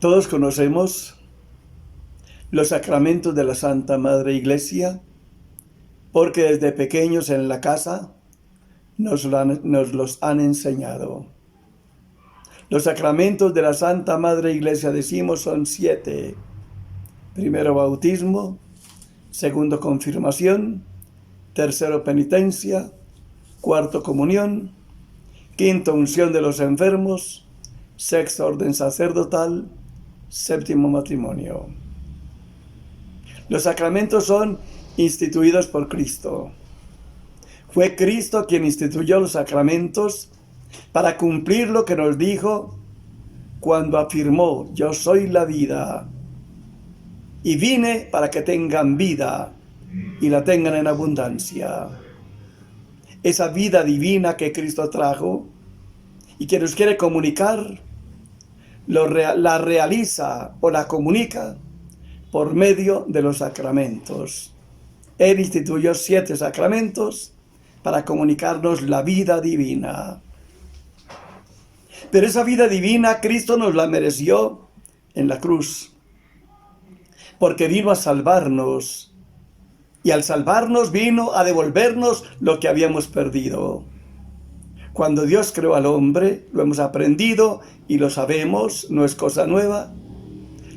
Todos conocemos los sacramentos de la Santa Madre Iglesia porque desde pequeños en la casa nos los han enseñado. Los sacramentos de la Santa Madre Iglesia, decimos, son 7. Primero, bautismo. Segundo, confirmación. Tercero, penitencia. Cuarto, comunión. Quinto, unción de los enfermos. Sexto, orden sacerdotal. Séptimo, matrimonio. Los sacramentos son instituidos por Cristo. Fue Cristo quien instituyó los sacramentos para cumplir lo que nos dijo cuando afirmó: yo soy la vida y vine para que tengan vida y la tengan en abundancia. Esa vida divina que Cristo trajo y que nos quiere comunicar, la realiza o la comunica por medio de los sacramentos. Él instituyó 7 sacramentos para comunicarnos la vida divina. Pero esa vida divina Cristo nos la mereció en la cruz, porque vino a salvarnos, y al salvarnos vino a devolvernos lo que habíamos perdido. Cuando Dios creó al hombre, lo hemos aprendido y lo sabemos, no es cosa nueva,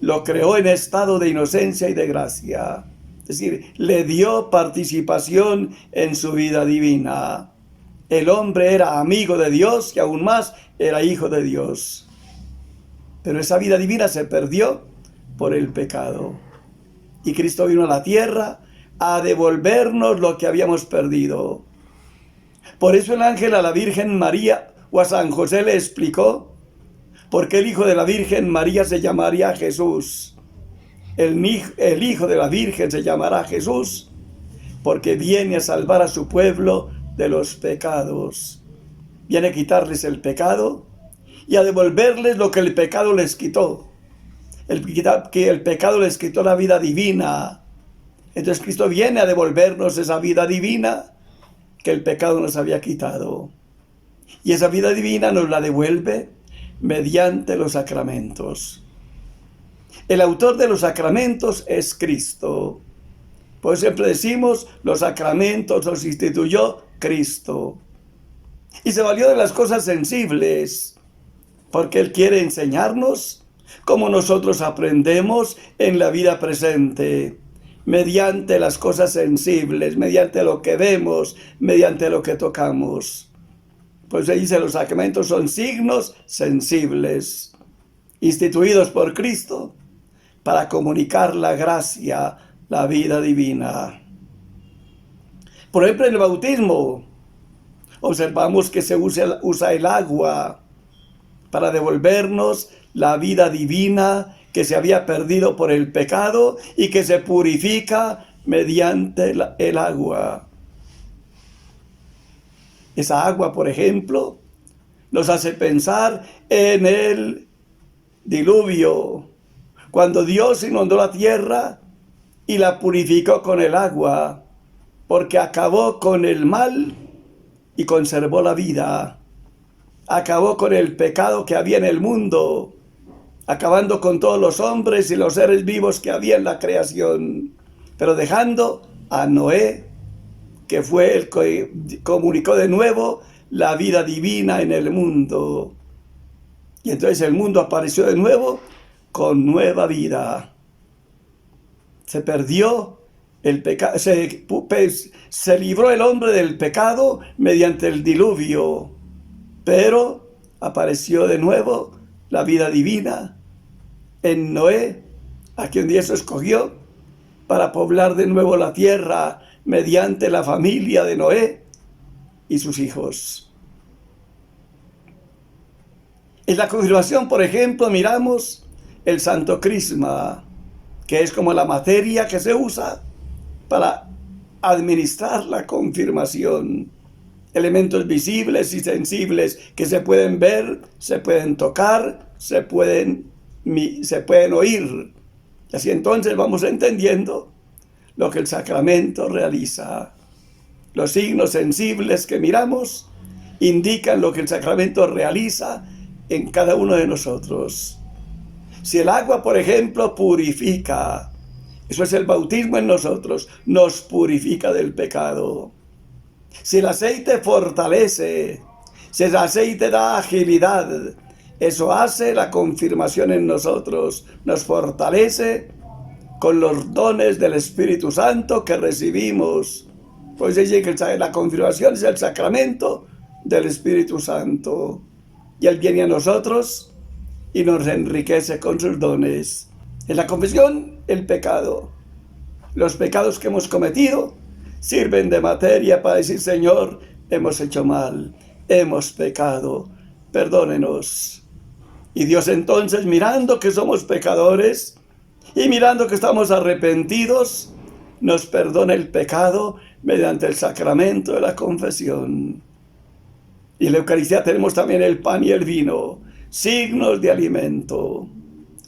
lo creó en estado de inocencia y de gracia. Es decir, le dio participación en su vida divina. El hombre era amigo de Dios y aún más era hijo de Dios. Pero esa vida divina se perdió por el pecado. Y Cristo vino a la tierra a devolvernos lo que habíamos perdido. Por eso el ángel a la Virgen María o a San José le explicó por qué el hijo de la Virgen María se llamaría Jesús. El hijo de la Virgen se llamará Jesús porque viene a salvar a su pueblo de los pecados. Viene a quitarles el pecado y a devolverles lo que el pecado les quitó. Que el pecado les quitó la vida divina. Entonces Cristo viene a devolvernos esa vida divina que el pecado nos había quitado. Y esa vida divina nos la devuelve mediante los sacramentos. El autor de los sacramentos es Cristo. Pues siempre decimos, los sacramentos los instituyó Cristo. Y se valió de las cosas sensibles, porque Él quiere enseñarnos cómo nosotros aprendemos en la vida presente, mediante las cosas sensibles, mediante lo que vemos, mediante lo que tocamos. Pues se dice, los sacramentos son signos sensibles, instituidos por Cristo para comunicar la gracia, la vida divina. Por ejemplo, en el bautismo observamos que se usa el agua para devolvernos la vida divina que se había perdido por el pecado y que se purifica mediante el agua. Esa agua, por ejemplo, nos hace pensar en el diluvio, cuando Dios inundó la tierra y la purificó con el agua, porque acabó con el mal y conservó la vida. Acabó con el pecado que había en el mundo, acabando con todos los hombres y los seres vivos que había en la creación, pero dejando a Noé, que fue el que comunicó de nuevo la vida divina en el mundo. Y entonces el mundo apareció de nuevo con nueva vida. Se perdió el pecado, se libró el hombre del pecado mediante el diluvio, pero apareció de nuevo la vida divina en Noé, a quien Dios escogió para poblar de nuevo la tierra mediante la familia de Noé y sus hijos. En la confirmación, por ejemplo, miramos el Santo Crisma, que es como la materia que se usa para administrar la confirmación. Elementos visibles y sensibles que se pueden ver, se pueden tocar, se pueden oír. Y así entonces vamos entendiendo lo que el sacramento realiza. Los signos sensibles que miramos indican lo que el sacramento realiza en cada uno de nosotros. Si el agua, por ejemplo, purifica, eso es el bautismo en nosotros, nos purifica del pecado. Si el aceite fortalece, si el aceite da agilidad, eso hace la confirmación en nosotros, nos fortalece con los dones del Espíritu Santo que recibimos. Pues dice que la confirmación es el sacramento del Espíritu Santo. Y Él viene a nosotros y nos enriquece con sus dones. En la confesión, el pecado. Los pecados que hemos cometido sirven de materia para decir: Señor, hemos hecho mal, hemos pecado, perdónenos. Y Dios entonces, mirando que somos pecadores y mirando que estamos arrepentidos, nos perdona el pecado mediante el sacramento de la confesión. Y en la Eucaristía tenemos también el pan y el vino, signos de alimento.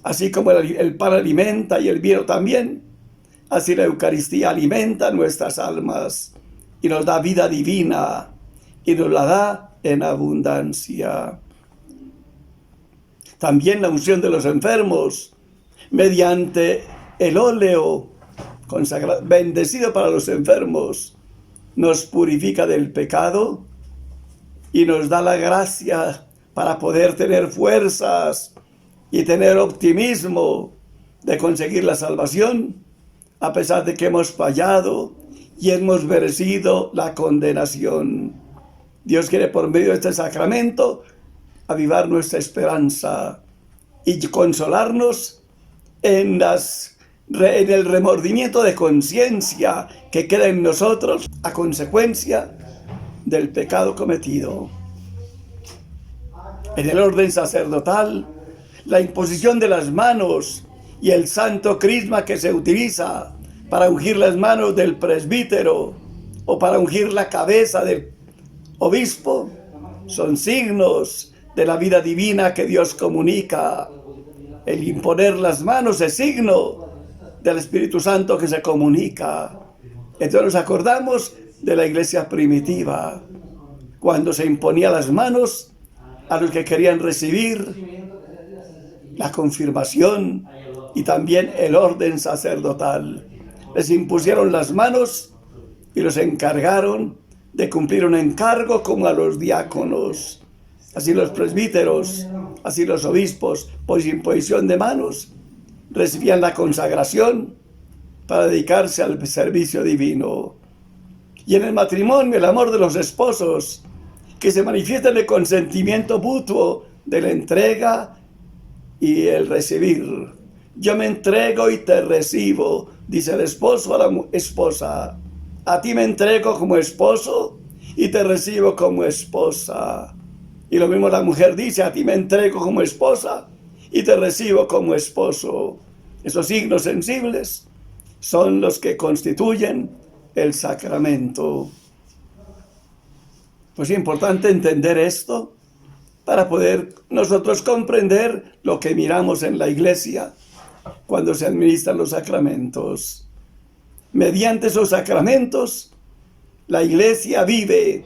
Así como el pan alimenta y el vino también, así la Eucaristía alimenta nuestras almas y nos da vida divina y nos la da en abundancia. También la unción de los enfermos, mediante el óleo bendecido para los enfermos, nos purifica del pecado y nos da la gracia para poder tener fuerzas y tener optimismo de conseguir la salvación, a pesar de que hemos fallado y hemos merecido la condenación. Dios quiere, por medio de este sacramento, avivar nuestra esperanza y consolarnos en el remordimiento de conciencia que queda en nosotros a consecuencia del pecado cometido. En el orden sacerdotal, la imposición de las manos y el santo crisma que se utiliza para ungir las manos del presbítero o para ungir la cabeza del obispo son signos de la vida divina que Dios comunica. El imponer las manos es signo del Espíritu Santo que se comunica. Entonces nos acordamos de la iglesia primitiva, cuando se imponía las manos a los que querían recibir la confirmación y también el orden sacerdotal. Les impusieron las manos y los encargaron de cumplir un encargo como a los diáconos. Así los presbíteros, así los obispos, por imposición de manos, recibían la consagración para dedicarse al servicio divino. Y en el matrimonio, el amor de los esposos, que se manifiesta en el consentimiento mutuo de la entrega y el recibir. Yo me entrego y te recibo, dice el esposo a la esposa. A ti me entrego como esposo y te recibo como esposa. Y lo mismo la mujer dice: a ti me entrego como esposa y te recibo como esposo. Esos signos sensibles son los que constituyen el sacramento. Pues es importante entender esto para poder nosotros comprender lo que miramos en la iglesia cuando se administran los sacramentos. Mediante esos sacramentos, la iglesia vive,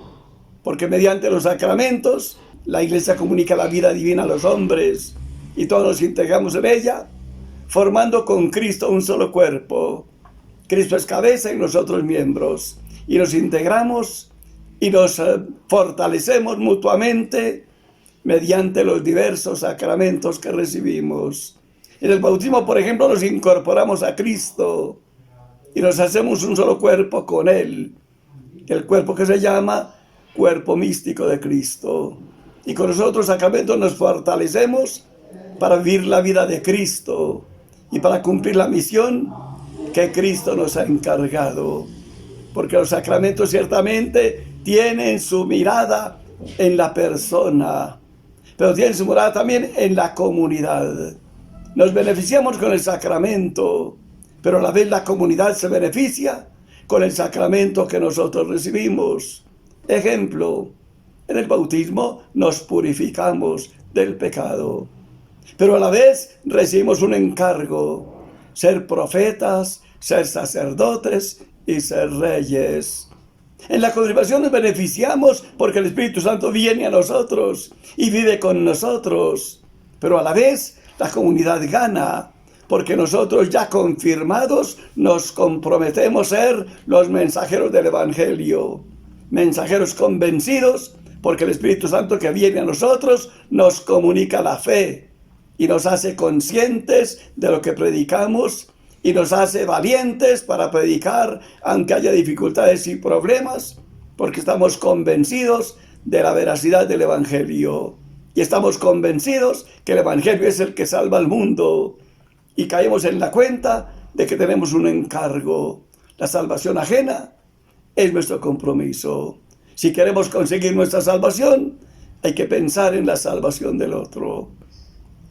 porque mediante los sacramentos, la iglesia comunica la vida divina a los hombres y todos nos integramos en ella, formando con Cristo un solo cuerpo. Cristo es cabeza y nosotros miembros, y nos integramos y nos fortalecemos mutuamente mediante los diversos sacramentos que recibimos. En el bautismo, por ejemplo, nos incorporamos a Cristo y nos hacemos un solo cuerpo con Él, el cuerpo que se llama cuerpo místico de Cristo. Y con los otros sacramentos nos fortalecemos para vivir la vida de Cristo y para cumplir la misión que Cristo nos ha encargado. Porque los sacramentos ciertamente tienen su mirada en la persona, pero tienen su mirada también en la comunidad. Nos beneficiamos con el sacramento, pero a la vez la comunidad se beneficia con el sacramento que nosotros recibimos. Ejemplo, en el bautismo nos purificamos del pecado, pero a la vez recibimos un encargo: ser profetas, ser sacerdotes y ser reyes. En la confirmación nos beneficiamos porque el Espíritu Santo viene a nosotros y vive con nosotros, pero a la vez la comunidad gana, porque nosotros ya confirmados nos comprometemos a ser los mensajeros del Evangelio, mensajeros convencidos, porque el Espíritu Santo que viene a nosotros nos comunica la fe y nos hace conscientes de lo que predicamos y nos hace valientes para predicar aunque haya dificultades y problemas, porque estamos convencidos de la veracidad del Evangelio y estamos convencidos que el Evangelio es el que salva al mundo, y caemos en la cuenta de que tenemos un encargo. La salvación ajena es nuestro compromiso. Si queremos conseguir nuestra salvación, hay que pensar en la salvación del otro.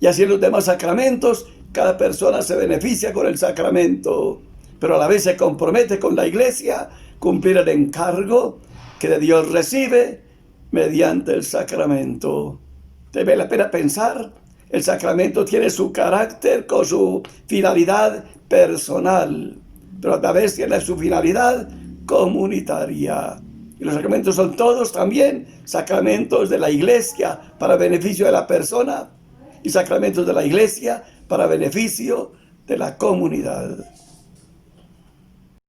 Y así en los demás sacramentos, cada persona se beneficia con el sacramento, pero a la vez se compromete con la Iglesia cumplir el encargo que de Dios recibe mediante el sacramento. Te vale la pena pensar. El sacramento tiene su carácter con su finalidad personal, pero a la vez tiene su finalidad comunitaria. Y los sacramentos son todos también sacramentos de la Iglesia para beneficio de la persona y sacramentos de la Iglesia para beneficio de la comunidad.